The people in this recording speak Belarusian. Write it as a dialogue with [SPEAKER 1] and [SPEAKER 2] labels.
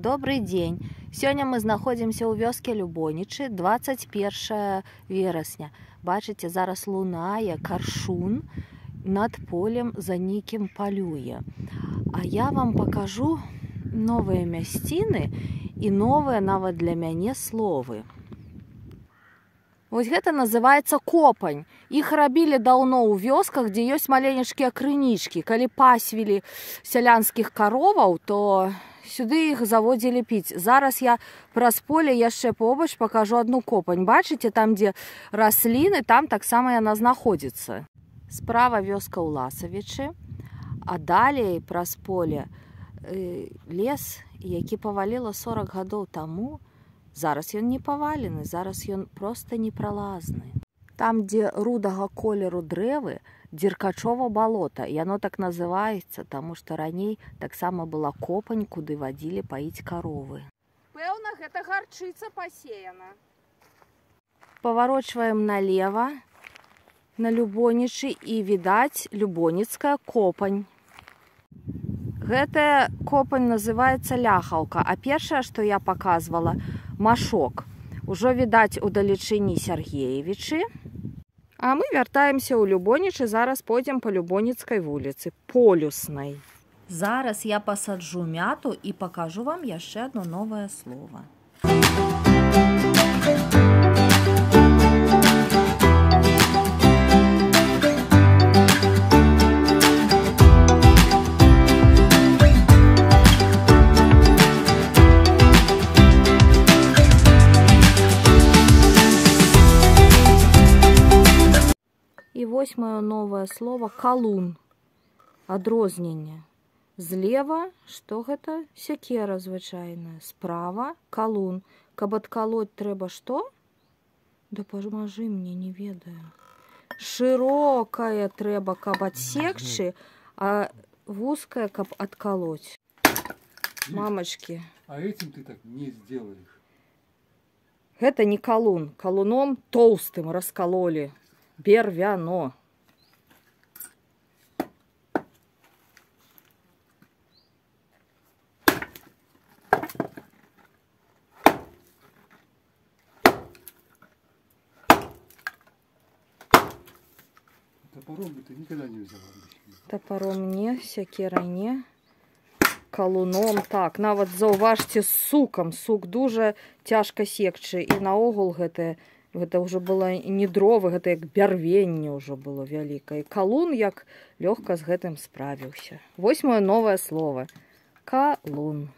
[SPEAKER 1] Добрый дзень. Сёння мы знаходзімся ў вёске Любонічы, 21 верасня. Бачыце, зараз лунае каршун над полем за нейкім палюе. А я вам пакажу новыя мясціны і новыя нават для мяне словы. Вось гэта называецца копань. Іх рабілі даўно ў вёсках, дзе ёсць маленечкія крынічкі. Калі пасвілі сялянскіх кароваў, то сюды іх заводзілі піць. Зараз я праз поле яшчэ побач пакажу адну копань. Бачыце, там, дзе расліны, там таксама яна знаходзіцца. Справа вёска Уласавічы, а далей праз поле лес, які паваліла 40 гадоў таму. Зараз ён не павалены, зараз ён проста непралазны. Там, дзе рудага колеру дрэвы, дзеркачова балота. Яно так называецца, таму што раней таксама была копань, куды вадзілі паіць каровы.
[SPEAKER 2] Пэўна, гэта гарчыца пасеяна.
[SPEAKER 1] Паварочваем налева на Любонічы і відаць любоніцкая копань. Гэтая копань называецца ляхаўка, а першае, што я паказвала, машок. Ужо відаць удалечыні Сяргеевічы. А мы вяртаемся ў Любонічы, зараз пойдзем па Любоніцкай вуліцы, полюснай. Зараз я пасаджу мяту і пакажу вам яшчэ одно новае слово. І вось маё новае слово калун. Адрозненне. Злева, што гэта? Сякера звычайная. Справа калун. Каб адкалоць трэба што? Дапамажы мне, не ведаю. Шырокае трэба, каб адсекчы, а вузкае, каб адкалоць. Мамачкі.
[SPEAKER 3] А этим ты так не сделаешь.
[SPEAKER 1] Гэта не калун. Калуном тоўстым раскалолі. Бервяно.
[SPEAKER 3] Топором бы ты никогда не взяла.
[SPEAKER 1] Топором не, сякерай не. Калуном так. Нават заўважце з сукам. Сук дуже цяжка секчы. І наогул гэта ўжо было не дровы, гэта як бярвенне ўжо было вялікае. Калун як лёгка з гэтым справіўся. Вось маё новае слово. Калун.